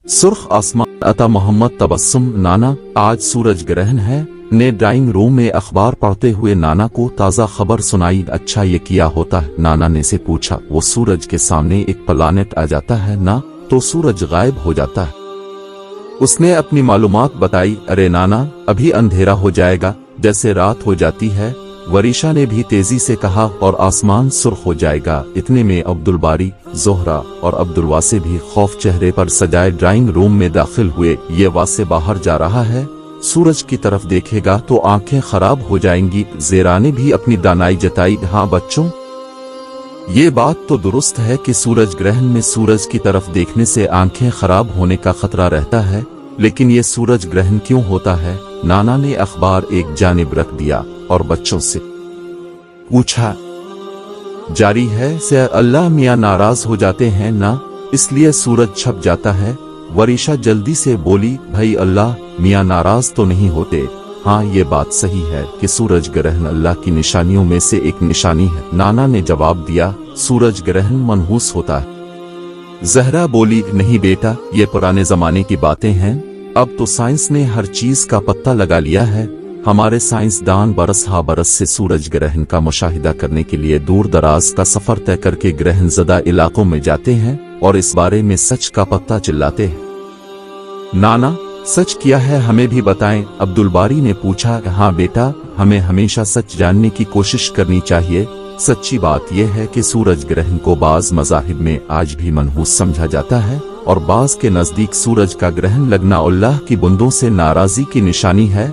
सुर्ख आसमान अता मोहम्मद तबस्सुम। नाना, आज सूरज ग्रहण है। ने ड्राइंग रूम में अखबार पढ़ते हुए नाना को ताज़ा खबर सुनाई। अच्छा, ये क्या होता है? नाना ने से पूछा। वो सूरज के सामने एक प्लानेट आ जाता है ना, तो सूरज गायब हो जाता है। उसने अपनी मालूमात बताई। अरे नाना, अभी अंधेरा हो जाएगा, जैसे रात हो जाती है। वरीशा ने भी तेजी से कहा, और आसमान सुर्ख हो जाएगा। इतने में अब्दुल बारी, जोहरा और अब्दुल वासे भी खौफ चेहरे पर सजाए ड्राइंग रूम में दाखिल हुए। ये वासे बाहर जा रहा है, सूरज की तरफ देखेगा तो आंखें खराब हो जाएंगी। ज़ेरा ने भी अपनी दानाई जताई। हाँ बच्चों, ये बात तो दुरुस्त है कि सूरज ग्रहण में सूरज की तरफ देखने से आंखें खराब होने का खतरा रहता है, लेकिन ये सूरज ग्रहण क्यों होता है? नाना ने अखबार एक जानिब रख दिया और बच्चों से पूछा। जारी है से अल्लाह मियाँ नाराज हो जाते हैं ना, इसलिए सूरज छप जाता है। वरीशा जल्दी से बोली। भाई, अल्लाह मियाँ नाराज तो नहीं होते। हाँ, ये बात सही है कि सूरज ग्रहण अल्लाह की निशानियों में से एक निशानी है। नाना ने जवाब दिया। सूरज ग्रहण मनहूस होता है। जहरा बोली। नहीं बेटा, ये पुराने जमाने की बातें हैं। अब तो साइंस ने हर चीज का पता लगा लिया है। हमारे साइंसदान बरस हा बरस से सूरज ग्रहण का मुशाहिदा करने के लिए दूर दराज का सफर तय करके ग्रहण ज़दा इलाकों में जाते हैं और इस बारे में सच का पता चिल्लाते हैं। नाना, सच क्या है, हमें भी बताएं। अब्दुल बारी ने पूछा। हाँ बेटा, हमें हमेशा सच जानने की कोशिश करनी चाहिए। सच्ची बात यह है कि सूरज ग्रहण को बाज मज़ाहिब में आज भी मनहूस समझा जाता है, और बाज के नजदीक सूरज का ग्रहण लगना अल्लाह की बंदों से नाराजी की निशानी है।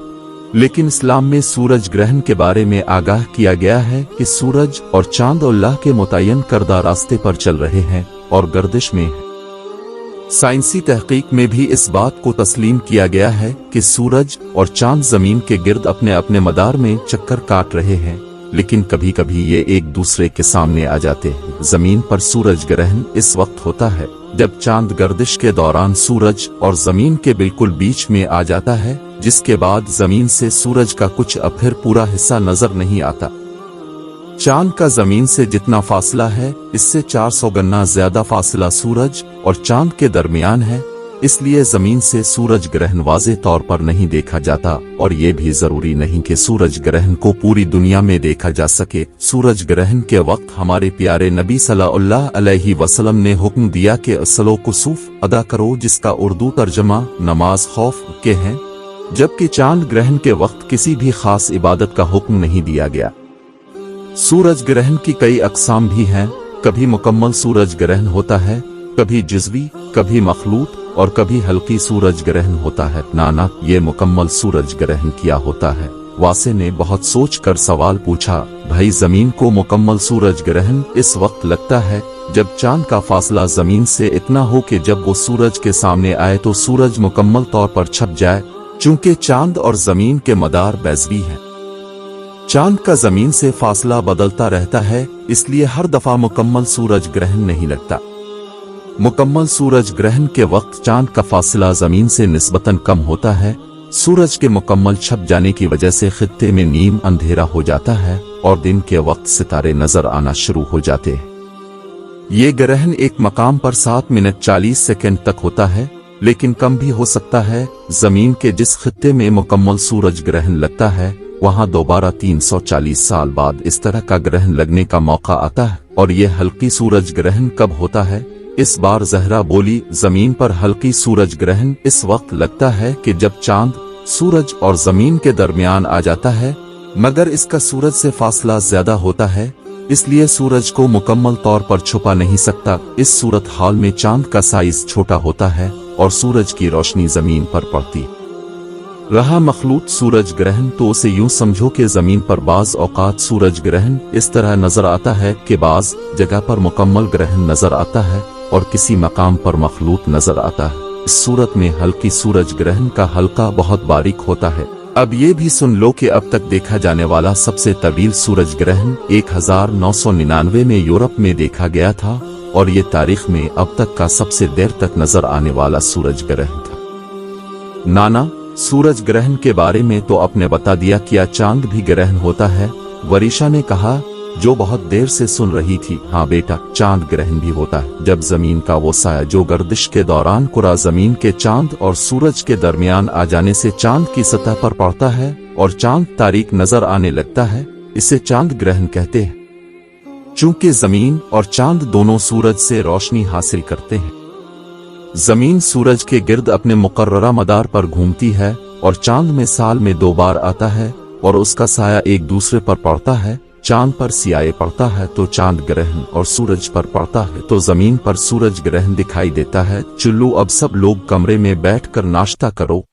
लेकिन इस्लाम में सूरज ग्रहण के बारे में आगाह किया गया है कि सूरज और चांद अल्लाह के मुतय्यन करदा रास्ते पर चल रहे हैं और गर्दिश में है। साइंसी तहकीक में भी इस बात को तस्लीम किया गया है कि सूरज और चांद जमीन के गिर्द अपने अपने मदार में चक्कर काट रहे हैं, लेकिन कभी कभी ये एक दूसरे के सामने आ जाते हैं। जमीन पर सूरज ग्रहण इस वक्त होता है जब चांद गर्दिश के दौरान सूरज और जमीन के बिल्कुल बीच में आ जाता है, जिसके बाद जमीन से सूरज का कुछ अब फिर पूरा हिस्सा नजर नहीं आता। चांद का जमीन से जितना फासला है, इससे 400 गुना ज्यादा फासला सूरज और चांद के दरमियान है। इसलिए जमीन से सूरज ग्रहण वाज़े तौर पर नहीं देखा जाता, और ये भी जरूरी नहीं कि सूरज ग्रहण को पूरी दुनिया में देखा जा सके। सूरज ग्रहण के वक्त हमारे प्यारे नबी सल्लल्लाहु अलैहि वसल्लम ने हुक्म दिया कि असलो कुसूफ अदा करो, जिसका उर्दू तर्जमा नमाज खौफ के हैं, जबकि चांद ग्रहण के वक्त किसी भी खास इबादत का हुक्म नहीं दिया गया। सूरज ग्रहण की कई अक़साम भी हैं। कभी मुकम्मल सूरज ग्रहण होता है, कभी जुज़वी, कभी मखलूत और कभी हल्की सूरज ग्रहण होता है। नाना, ये मुकम्मल सूरज ग्रहण क्या होता है? वासे ने बहुत सोचकर सवाल पूछा। भाई, जमीन को मुकम्मल सूरज ग्रहण इस वक्त लगता है जब चांद का फासला जमीन से इतना हो कि जब वो सूरज के सामने आए तो सूरज मुकम्मल तौर पर छप जाए। चूंकि चांद और जमीन के मदार बैज़वी हैं, चांद का जमीन से फासला बदलता रहता है, इसलिए हर दफा मुकम्मल सूरज ग्रहण नहीं लगता। मुकम्मल सूरज ग्रहण के वक्त चांद का फासला जमीन से निस्बतन कम होता है। सूरज के मुकम्मल छप जाने की वजह से खित्ते में नीम अंधेरा हो जाता है और दिन के वक्त सितारे नजर आना शुरू हो जाते हैं। ये ग्रहण एक मकाम पर 7 मिनट 40 सेकंड तक होता है, लेकिन कम भी हो सकता है। जमीन के जिस खित्ते में मुकम्मल सूरज ग्रहण लगता है, वहां दोबारा 340 साल बाद इस तरह का ग्रहण लगने का मौका आता है। और यह हल्की सूरज ग्रहण कब होता है? इस बार जहरा बोली। जमीन पर हल्की सूरज ग्रहण इस वक्त लगता है कि जब चांद सूरज और जमीन के दरमियान आ जाता है, मगर इसका सूरज से फासला ज्यादा होता है, इसलिए सूरज को मुकम्मल तौर पर छुपा नहीं सकता। इस सूरत हाल में चांद का साइज छोटा होता है और सूरज की रोशनी जमीन पर पड़ती। रहा मखलूत सूरज ग्रहण, तो उसे यूं समझो कि जमीन पर बाज औकात सूरज ग्रहण इस तरह नजर आता है कि बाज जगह पर मुकम्मल ग्रहण नजर आता है और किसी मकाम पर मखलूत नजर आता है। इस सूरत में हल्की सूरज ग्रहण का हल्का बहुत बारीक होता है। अब ये भी सुन लो कि अब तक देखा जाने वाला सबसे तवील सूरज ग्रहण 1999 में यूरोप में देखा गया था, और ये तारीख में अब तक का सबसे देर तक नजर आने वाला सूरज ग्रहण था। नाना, सूरज ग्रहण के बारे में तो आपने बता दिया, क्या चांद भी ग्रहण होता है? वरीशा ने कहा। जो बहुत देर से सुन रही थी। हाँ बेटा, चांद ग्रहण भी होता है जब जमीन का वो साया जो गर्दिश के दौरान कुरा जमीन के चांद और सूरज के दरमियान आ जाने से चांद की सतह पर पड़ता है और चांद तारीक नजर आने लगता है, इसे चांद ग्रहण कहते हैं। चूंकि जमीन और चांद दोनों सूरज से रोशनी हासिल करते हैं, जमीन सूरज के गिर्द अपने मुकर्ररा मदार पर घूमती है और चांद में साल में 2 बार आता है और उसका साया एक दूसरे पर पड़ता है। चांद पर सियाए पड़ता है तो चांद ग्रहण और सूरज पर पड़ता है तो जमीन पर सूरज ग्रहण दिखाई देता है। चुल्लू, अब सब लोग कमरे में बैठकर नाश्ता करो।